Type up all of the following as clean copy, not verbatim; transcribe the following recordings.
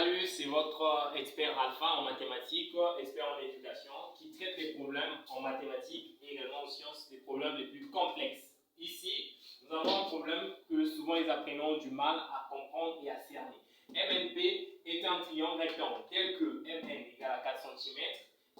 Salut, c'est votre expert alpha en mathématiques, expert en éducation, qui traite les problèmes en mathématiques et également en sciences, des problèmes les plus complexes. Ici, nous avons un problème que souvent les apprenants ont du mal à comprendre et à cerner. MNP est un triangle rectangle tel que MN égale à 4 cm,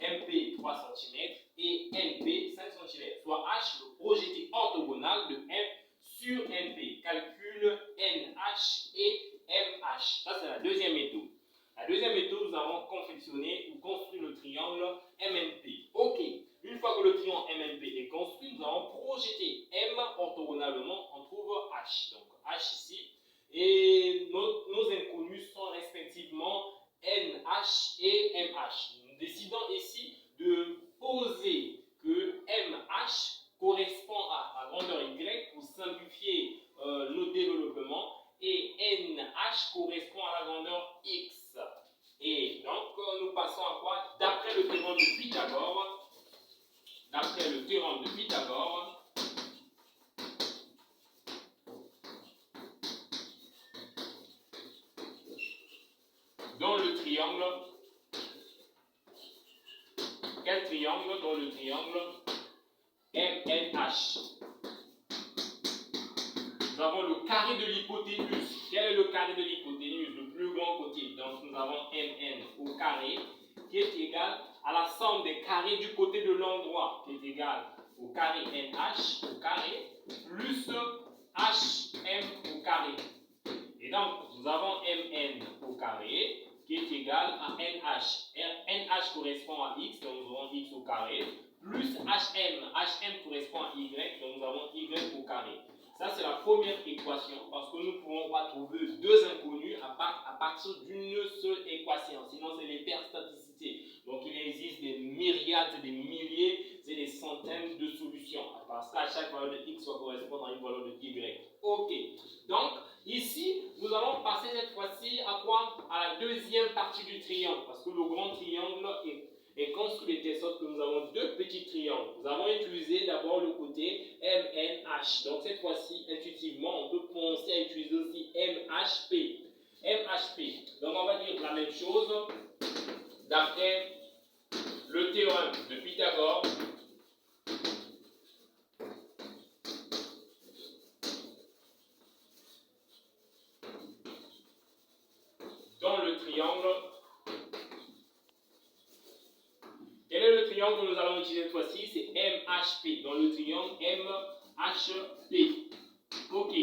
MP 3 cm et NP 5 cm, soit H le projeté orthogonal de M sur NP. Calcule NH et MH. Ça, c'est la deuxième méthode. La deuxième méthode, nous avons confectionné ou construit le triangle MNP. Ok, une fois que le triangle MNP est construit, nous allons projeter M orthogonalement, on trouve H. Donc H ici. Et nos inconnus sont respectivement NH et MH. Nous décidons ici de poser que MH correspond à la grandeur Y pour simplifier nos développements et NH correspond à la grandeur X. Et donc, nous passons à quoi? D'après le théorème de Pythagore, dans le triangle, quel triangle? Dans le triangle MNH. Nous avons le carré de l'hypoténuse. Quel est le carré de l'hypoténuse? Le plus grand côté. Donc nous avons MN au carré qui est égal à la somme des carrés du côté de l'angle droit qui est égal au carré NH au carré plus HM au carré. Et donc nous avons MN au carré qui est égal à NH. NH correspond à X, donc nous avons X au carré, plus HM. HM correspond à Y, donc nous avons Y au carré. Ça, c'est la première équation, parce que nous ne pouvons pas trouver deux inconnus à partir d'une seule équation. Sinon, c'est l'hyperstaticité. Donc, il existe des myriades, des milliers et des centaines de solutions. Parce qu'à chaque valeur de X va correspondre à une valeur de Y. Ok. Donc, ici, nous allons passer cette fois-ci à quoi? À la deuxième partie du triangle. Parce que le grand triangle est construit de telle sorte que nous avons deux petits triangles. Nous avons utilisé d'abord le côté MNH. Donc cette fois-ci, intuitivement, on peut penser à utiliser aussi MHP. MHP. Donc on va dire la même chose d'après le théorème de Pythagore. Dans le triangle. Quel est le triangle que nous allons utiliser cette fois-ci? C'est MHP. Dans le triangle MHP. Ok.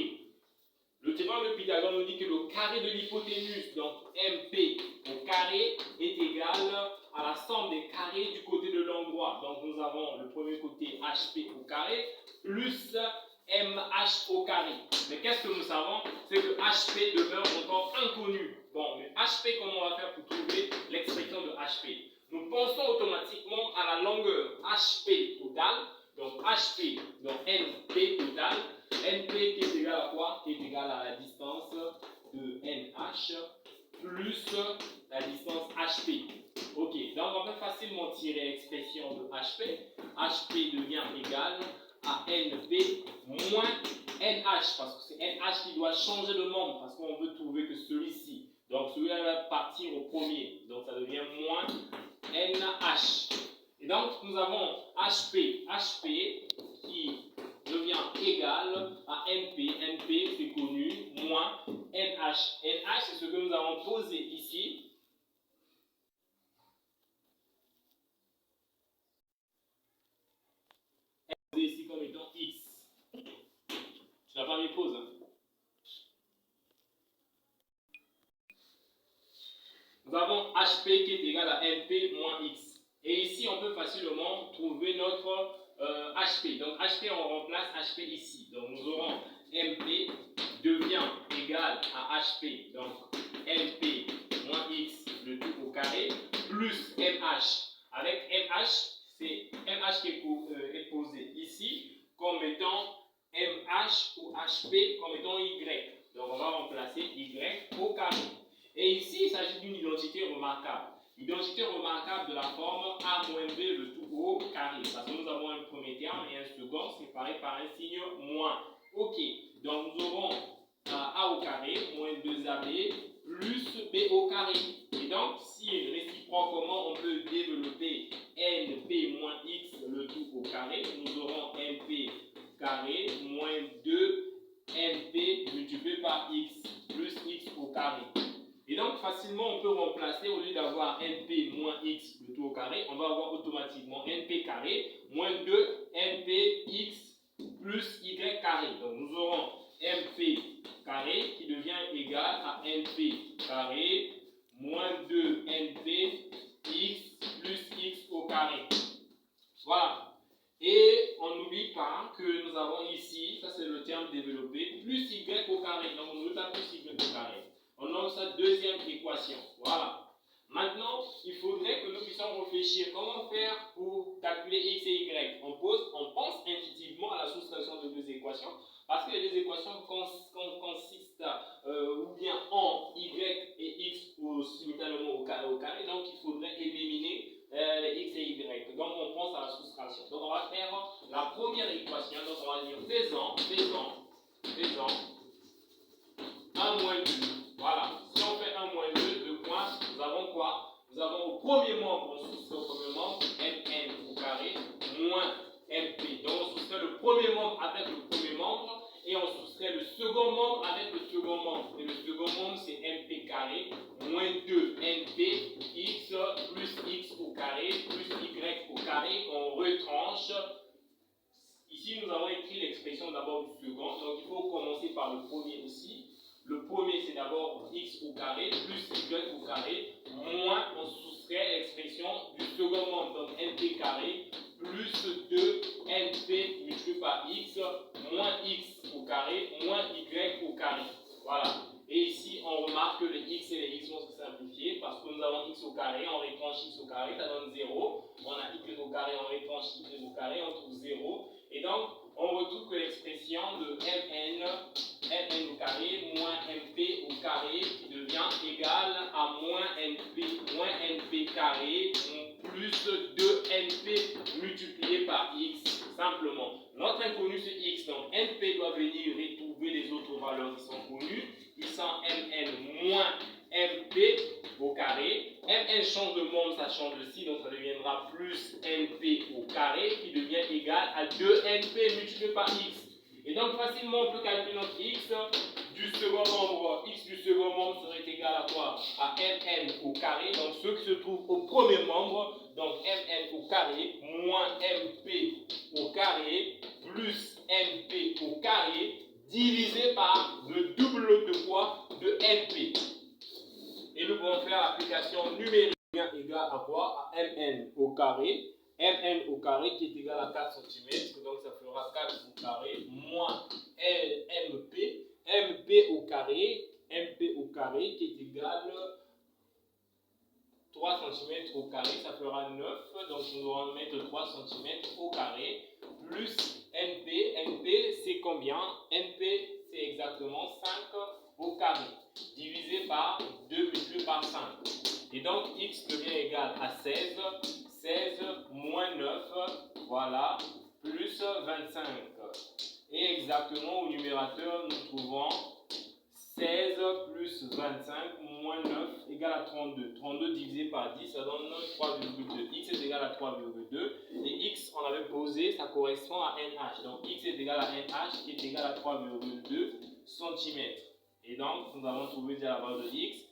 Le théorème de Pythagore nous dit que le carré de l'hypoténuse, donc MP au carré, est égal à la somme des carrés du côté de l'angle droit. Donc nous avons le premier côté HP au carré plus MH au carré. Mais qu'est-ce que nous savons? C'est que HP demeure encore inconnu. Bon, mais HP, comment on va faire pour trouver l'expression de HP? Nous pensons automatiquement à la longueur HP totale. Donc HP, donc NP total. NP qui est égal à quoi? Qui est égal à la distance de NH plus la distance HP. Ok, donc on peut facilement tirer l'expression de HP. HP devient égal à NP moins NH, parce que c'est NH qui doit changer de membre, parce qu'on veut trouver que celui-ci. Donc celui-là va partir au premier, donc ça devient moins NH. Et donc nous avons HP qui devient égal à NP. NP c'est connu, moins NH. NH c'est ce que nous avons posé ici. Posé ici comme étant X. Tu n'as pas mis pause. Hein? Nous avons HP qui est égal à NP moins X. Et ici, on peut facilement trouver notre HP. Donc HP, on remplace HP ici. Donc nous aurons MP devient égal à HP. Donc NP moins X, le tout au carré, plus MH. Avec MH, c'est MH qui est posé ici comme étant MH ou HP comme étant Y. Donc on va remplacer Y au carré. Et ici, il s'agit d'une identité remarquable. Identité remarquable de la forme A moins B, le tout au carré. Parce que nous avons un premier terme et un second séparé par un signe moins. Ok, donc nous aurons A au carré moins 2AB plus b au carré. Et donc, si réciproquement, on peut développer np moins x le tout au carré, nous aurons np carré moins 2 np multiplié par x plus x au carré. Et donc, facilement, on peut remplacer, au lieu d'avoir np moins x le tout au carré, on va avoir automatiquement np carré moins 2 np x plus y carré. Donc, nous aurons np carré qui devient égal à np carré moins 2 np x plus x au carré. Voilà. Et on n'oublie pas que nous avons ici, ça c'est le terme développé, plus y au carré. Donc on nous a plus y au carré. On nomme ça deuxième équation. Voilà. Maintenant, il faudrait que nous puissions réfléchir comment faire pour calculer x et y. On pense intuitivement à la soustraction de deux équations, parce que les deux équations consistent ou bien en y et x simultanément au carré, donc il faudrait éliminer les x et y. Donc on pense à la soustraction. Donc on va faire la première équation, donc on va dire faisant 1 moins 2. Voilà. Si on fait 1 moins 2, le point, nous avons quoi? Nous avons au premier membre, on soustrait au premier membre, mn au carré, moins mp. Donc on soustrait le premier membre avec le premier membre, et on soustrait le second membre avec le second membre. Et le second membre, c'est mp carré, moins 2 np, x plus x au carré, plus y au carré, qu'on retranche. Ici, nous avons écrit l'expression d'abord du second, donc il faut commencer par le premier aussi. Le premier, c'est d'abord x au carré plus y au carré, moins on soustrait l'expression du second membre, donc np carré plus 2 np multiplié par x, moins x au carré, moins y au carré. Voilà. Et ici, on remarque que les x et les x vont se simplifier parce que nous avons x au carré, on retranche x au carré, ça donne 0. On a y au carré, on retranche y au carré, on trouve 0. Et donc, on retrouve que l'expression de mn au carré moins mp au carré qui devient égal à moins np carré plus 2np multiplié par x simplement. Notre inconnu c'est x, donc np doit venir retrouver les autres valeurs qui sont connues, qui sont mn moins mp au carré. Mn change de membre, ça change de signe, donc ça deviendra plus np au carré qui devient égal à 2np multiplié par x. Et donc facilement on peut calculer notre x du second membre. X du second membre serait égal à quoi? À mn au carré, donc ce qui se trouve au premier membre, donc mn au carré moins mp au carré plus mp au carré divisé par le double de quoi? De mp. Et nous pouvons faire l'application numérique égale à quoi? À mn au carré. Mn au carré qui est égal à 4 cm, donc ça fera 4 au carré moins mp. Mp au carré qui est égal à 3 cm au carré, ça fera 9, donc nous allons mettre 3 cm au carré, plus np c'est combien? Np c'est exactement 5 au carré, divisé par 2 multiplié par 5. Et donc x devient égal à 16 moins 9, voilà, plus 25. Et exactement au numérateur, nous trouvons 16 plus 25 moins 9 égale à 32. 32 divisé par 10, ça donne 3,2. X est égal à 3,2. Et x, on avait posé, ça correspond à NH. Donc x est égal à NH qui est égal à 3,2 cm. Et donc, nous avons trouvé déjà la valeur de x.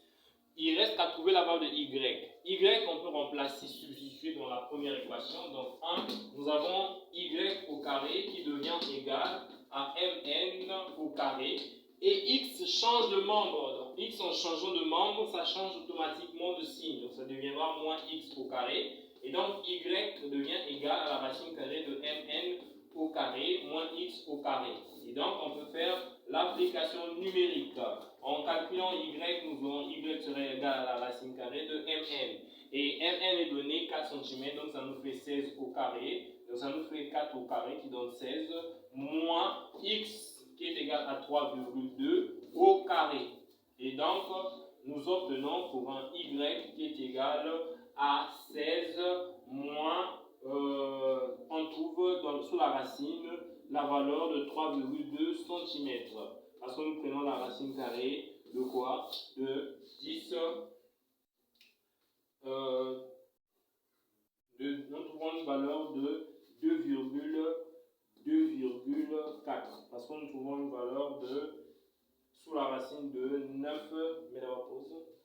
Il reste à trouver la valeur de y. Y, on peut remplacer, substituer dans la première équation. Donc 1, nous avons y au carré qui devient égal à mn au carré. Et x change de membre. Donc x en changeant de membre, ça change automatiquement de signe. Donc ça deviendra moins x au carré. Et donc y devient égal à la racine carrée de mn au carré moins x au carré. Et donc on peut faire l'application numérique. En calculant y, nous aurons y serait égal à la racine carrée de mn. Et mn est donné 4 cm, donc ça nous fait 16 au carré. Donc ça nous fait 4 au carré qui donne 16 moins x qui est égal à 3,2 au carré. Et donc, nous obtenons pour un y qui est égal à 16 moins, on trouve sous la racine la valeur de 3,2 cm. Parce que nous prenons la racine carrée de quoi? De 10, nous trouvons une valeur de 2,4 parce que nous trouvons une valeur de sous la racine de 9, mais la pause.